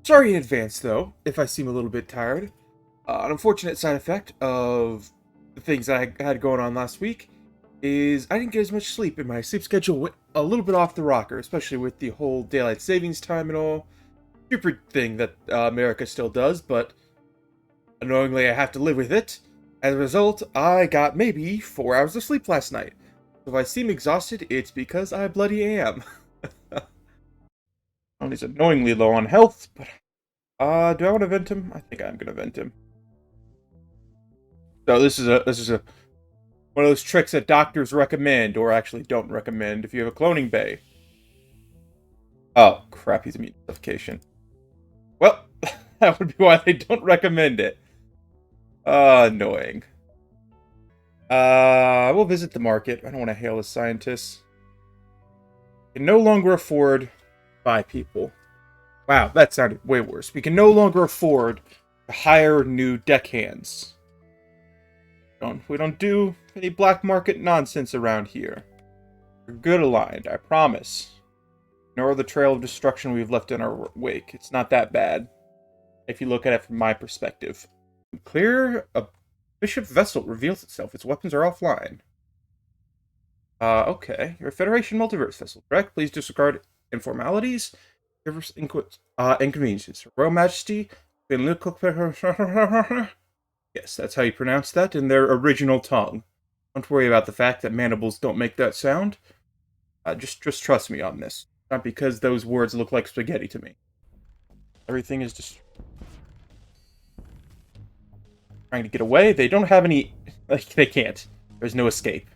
Sorry in advance, though, if I seem a little bit tired. An unfortunate side effect of the things I had going on last week is I didn't get as much sleep, and my sleep schedule went a little bit off the rocker, especially with the whole daylight savings time and all. Stupid thing that America still does, but annoyingly I have to live with it. As a result, I got maybe 4 hours of sleep last night. So if I seem exhausted, it's because I bloody am. He's annoyingly low on health, but do I want to vent him? I think I'm gonna vent him. So this is a one of those tricks that doctors recommend, or actually don't recommend, if you have a cloning bay. Oh crap, he's immune suffocation. Well, that would be why they don't recommend it. Annoying. We'll visit the market. I don't want to hail as scientists. Can no longer afford 5 people. Wow, that sounded way worse. We can no longer afford to hire new deckhands. We don't do any black market nonsense around here. We're good aligned, I promise. Nor the trail of destruction we've left in our wake. It's not that bad, if you look at it from my perspective. Clear, a bishop vessel reveals itself. Its weapons are offline. Okay. You're a Federation multiverse vessel, correct? Please disregard informalities, inconveniences. Royal Majesty, yes, that's how you pronounce that in their original tongue. Don't worry about the fact that mandibles don't make that sound. Just trust me on this. Not because those words look like spaghetti to me. Everything is just trying to get away. They don't have any... Like, they can't. There's no escape.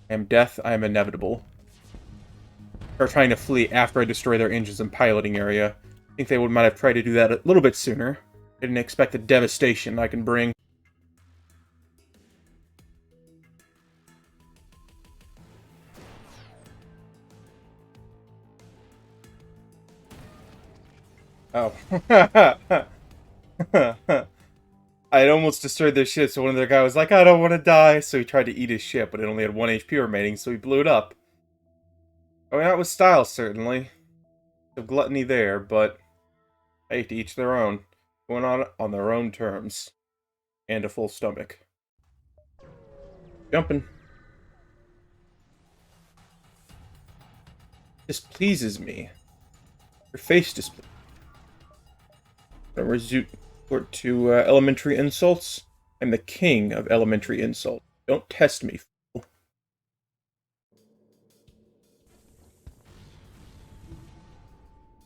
I am death. I am inevitable. They're trying to flee after I destroy their engines and piloting area. I think they might have tried to do that a little bit sooner. I didn't expect the devastation I can bring. Oh. I'd almost destroyed their ship, so one of their guys was like, I don't want to die, so he tried to eat his ship, but it only had 1 HP remaining, so he blew it up. Going out with style, certainly. Of gluttony there, but hey, to each their own. Going on their own terms. And a full stomach. Jumping. Displeases me. Your face displeases me. Resort to elementary insults. I'm the king of elementary insults. Don't test me, fool.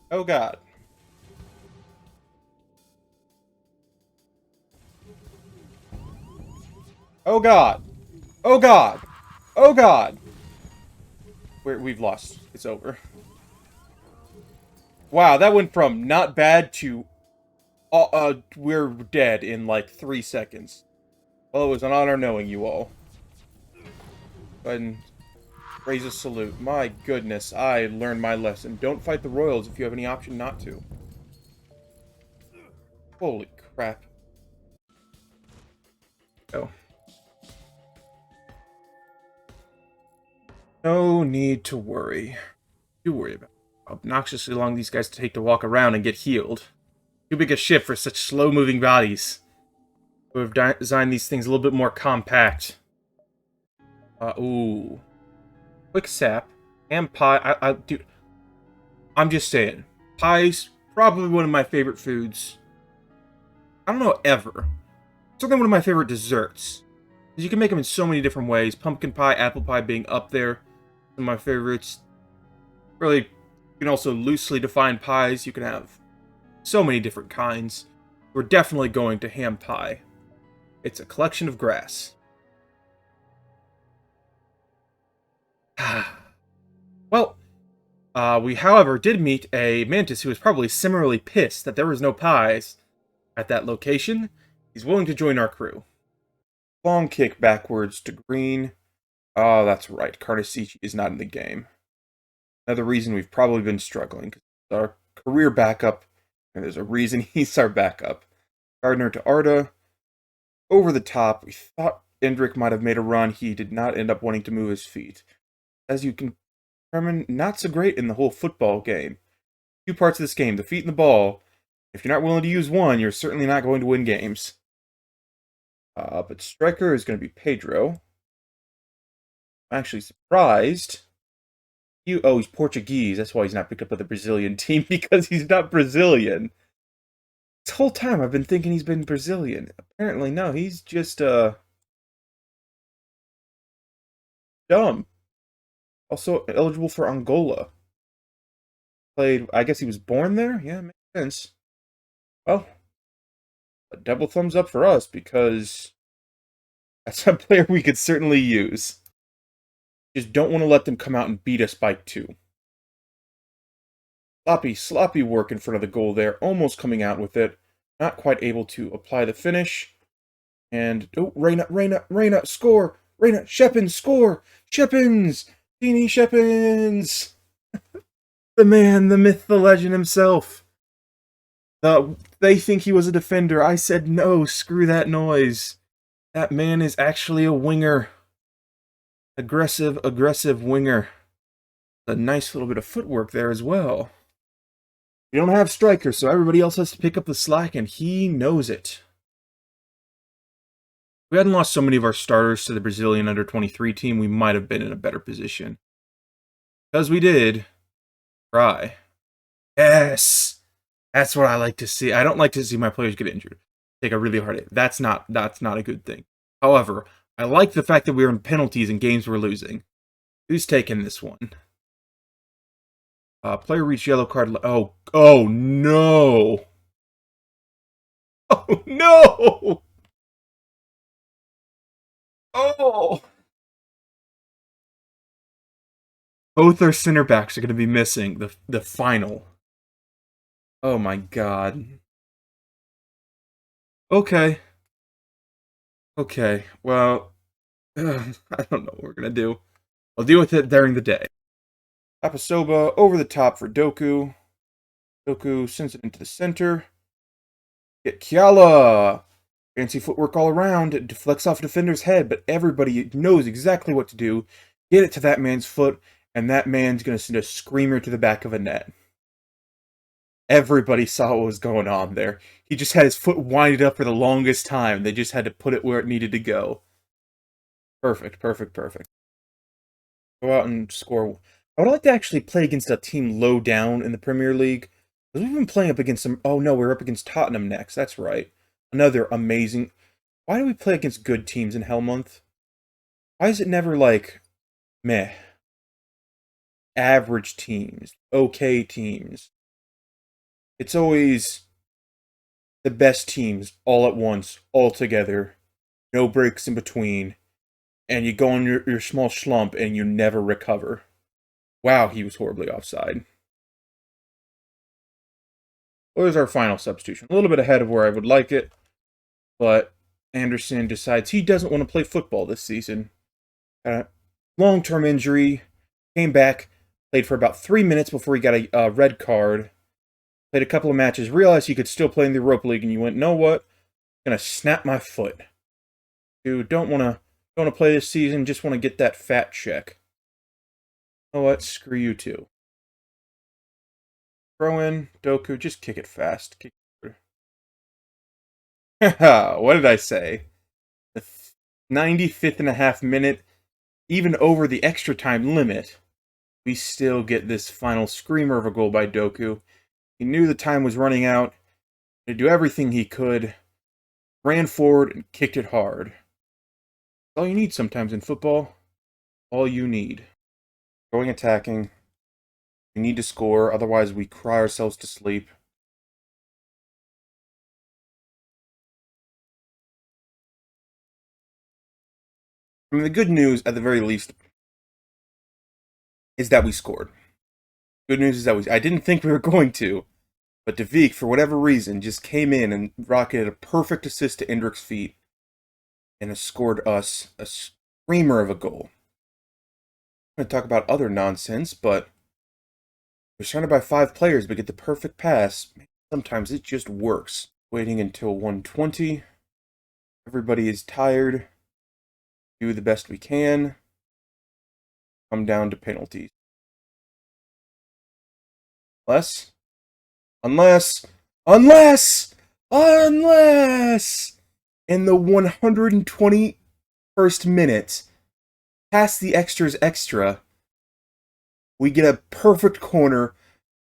Oh god. Oh god. Oh god. Oh god. We've lost. It's over. Wow, that went from not bad to we're dead in like 3 seconds. Well, it was an honor knowing you all. Go ahead and raise a salute. My goodness, I learned my lesson. Don't fight the royals if you have any option not to. Holy crap. Oh. No need to worry. Do worry about how obnoxiously long these guys take to walk around and get healed. Too big a ship for such slow-moving bodies. We have designed these things a little bit more compact. Ooh. Quick sap. And pie. Dude. I'm just saying. Pie's probably one of my favorite foods. I don't know, ever. Certainly one of my favorite desserts. Because you can make them in so many different ways. Pumpkin pie, apple pie being up there. Some of my favorites. Really, you can also loosely define pies. You can have so many different kinds. We're definitely going to ham pie. It's a collection of grass. Well, we, however, did meet a mantis who was probably similarly pissed that there was no pies at that location. He's willing to join our crew. Long kick backwards to green. Oh, that's right. Carnasici is not in the game. Another reason we've probably been struggling. Our career backup, and there's a reason he's our backup. Gardner to Arda. Over the top. We thought Endrick might have made a run. He did not end up wanting to move his feet. As you can determine, not so great in the whole football game. 2 parts of this game, the feet and the ball. If you're not willing to use one, you're certainly not going to win games. But striker is going to be Pedro. I'm actually surprised. He's Portuguese. That's why he's not picked up with the Brazilian team, because he's not Brazilian. This whole time I've been thinking he's been Brazilian. Apparently, no, he's just, dumb. Also eligible for Angola. I guess he was born there? Yeah, makes sense. Well, a double thumbs up for us, because that's a player we could certainly use. Just don't want to let them come out and beat us by 2. Sloppy work in front of the goal there, almost coming out with it. Not quite able to apply the finish. And, Reina, score! Reina, Shepins, score! Shepins! Dini Shepins! The man, the myth, the legend himself. They think he was a defender. I said no, screw that noise. That man is actually a winger. Aggressive winger. A nice little bit of footwork there as well. We don't have strikers, so everybody else has to pick up the slack, and he knows it. If we hadn't lost so many of our starters to the Brazilian under-23 team, we might have been in a better position. Because we did. Try. Yes! That's what I like to see. I don't like to see my players get injured. Take a really hard hit. That's not a good thing. However, I like the fact that we were in penalties and games we're losing. Who's taking this one? Player reached yellow card. Oh no! Oh no! Oh! Both our center backs are going to be missing the final. Oh my god. Okay. Okay. Well, I don't know what we're going to do. I'll deal with it during the day. Apasoba over the top for Doku. Doku sends it into the center. Get Kiala! Fancy footwork all around. It deflects off a defender's head, but everybody knows exactly what to do. Get it to that man's foot, and that man's going to send a screamer to the back of a net. Everybody saw what was going on there. He just had his foot winded up for the longest time. They just had to put it where it needed to go. Perfect. Go out and score. I would like to actually play against a team low down in the Premier League. Because we've been playing up against some... Oh no, we're up against Tottenham next. That's right. Another amazing... Why do we play against good teams in Hell Month? Why is it never like... meh? Average teams. Okay teams. It's always... the best teams all at once, all together. No breaks in between. And you go on your small slump and you never recover. Wow, he was horribly offside. What was our final substitution? A little bit ahead of where I would like it. But Anderson decides he doesn't want to play football this season. Long-term injury. Came back. Played for about 3 minutes before he got a red card. Played a couple of matches. Realized he could still play in the Europa League. And you went, know what? I'm going to snap my foot. Dude, don't want to play this season. Just want to get that fat check. You know what? Screw you too. Throw in, Doku, just kick it fast. What did I say? The 95th and a half minute, even over the extra time limit, we still get this final screamer of a goal by Doku. He knew the time was running out, to do everything he could, ran forward and kicked it hard. That's all you need sometimes in football. All you need. Going attacking. We need to score, otherwise we cry ourselves to sleep. I mean, the good news, at the very least, is that we scored. Good news is that I didn't think we were going to, but Devik, for whatever reason, just came in and rocketed a perfect assist to Endrick's feet and has scored us a screamer of a goal. I'm going to talk about other nonsense, but we're surrounded by 5 players, but get the perfect pass. Sometimes it just works. Waiting until 120. Everybody is tired. Do the best we can. Come down to penalties. Unless Unless in the 121st minute, past the extras extra, we get a perfect corner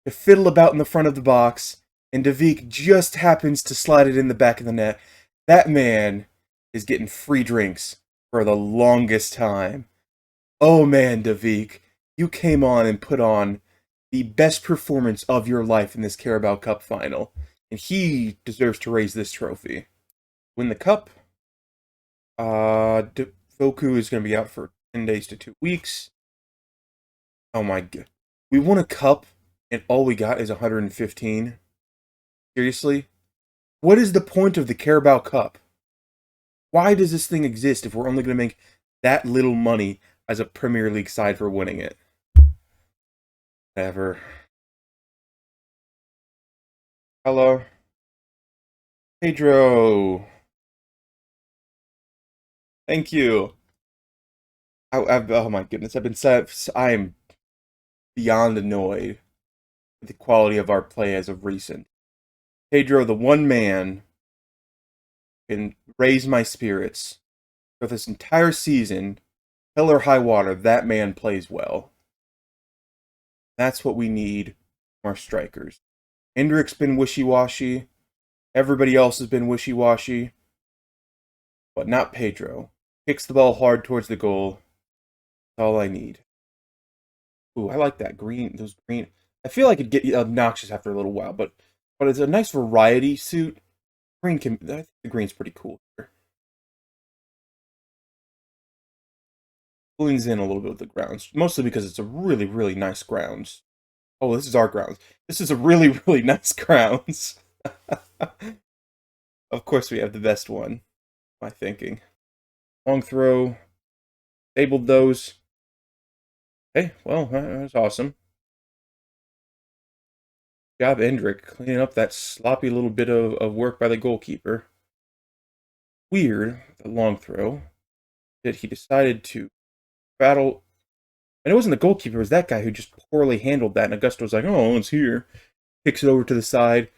to fiddle about in the front of the box, and Davik just happens to slide it in the back of the net. That man is getting free drinks for the longest time. Oh man, Davik, you came on and put on the best performance of your life in this Carabao Cup final, and he deserves to raise this trophy. Win the cup. Voku is going to be out for 10 days to 2 weeks. Oh my god. We won a cup, and all we got is 115. Seriously? What is the point of the Carabao Cup? Why does this thing exist if we're only going to make that little money as a Premier League side for winning it? Whatever. Hello? Pedro! Thank you. Oh my goodness, I am beyond annoyed with the quality of our play as of recent. Pedro, the one man, can raise my spirits. For this entire season, hell or high water, that man plays well. That's what we need from our strikers. Hendrick's been wishy-washy. Everybody else has been wishy-washy. But not Pedro. Kicks the ball hard towards the goal. That's all I need. Ooh, I like that green. Those green. I feel like it'd get obnoxious after a little while, but it's a nice variety suit. Green can. I think the green's pretty cool here. Blends in a little bit with the grounds, mostly because it's a really, really nice grounds. Oh, this is our grounds. This is a really, really nice grounds. Of course, we have the best one. My thinking. Long throw. Stabled those. Hey, well, that's awesome. Good job, Endrick, cleaning up that sloppy little bit of work by the goalkeeper. Weird, the long throw, that he decided to battle. And it wasn't the goalkeeper, it was that guy who just poorly handled that. And Augusto was like, oh, it's here. Kicks it over to the side.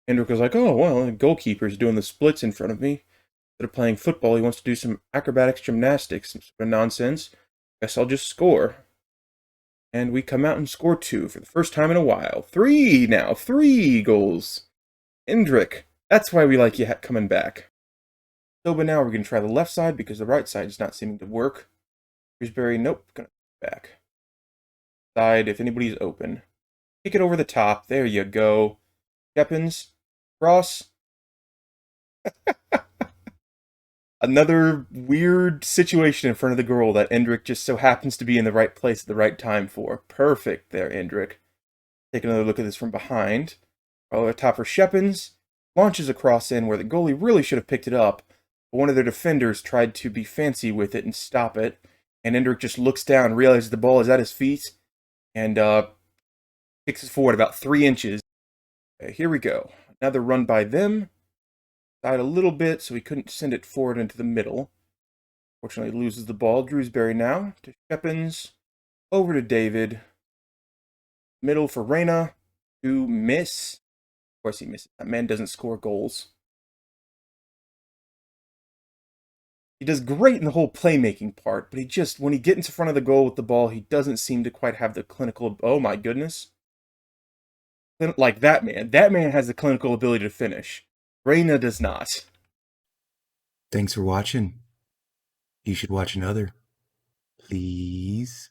Endrick was like, oh, well, the goalkeeper's doing the splits in front of me. Instead of playing football, he wants to do some acrobatics, gymnastics, some sort of nonsense. Guess I'll just score. And we come out and score 2 for the first time in a while. 3 now. 3 goals. Endrick. That's why we like you coming back. So, but now we're going to try the left side because the right side is not seeming to work. Shrewsbury, nope. Gonna back. Side, if anybody's open. Kick it over the top. There you go. Shepins. Cross. Another weird situation in front of the goal that Endrick just so happens to be in the right place at the right time for. Perfect there, Endrick. Take another look at this from behind. Over top for Shepins. Launches a cross in where the goalie really should have picked it up. But one of their defenders tried to be fancy with it and stop it. And Endrick just looks down, realizes the ball is at his feet, and kicks it forward about 3 inches. Okay, here we go. Another run by them. Side a little bit, so he couldn't send it forward into the middle. Fortunately, loses the ball. Shrewsbury now to Shepins. Over to David. Middle for Reyna. To miss. Of course he misses. That man doesn't score goals. He does great in the whole playmaking part, but he just, when he gets in front of the goal with the ball, he doesn't seem to quite have the clinical... Oh my goodness. Like that man. That man has the clinical ability to finish. Reyna does not. Thanks for watching. You should watch another. Please.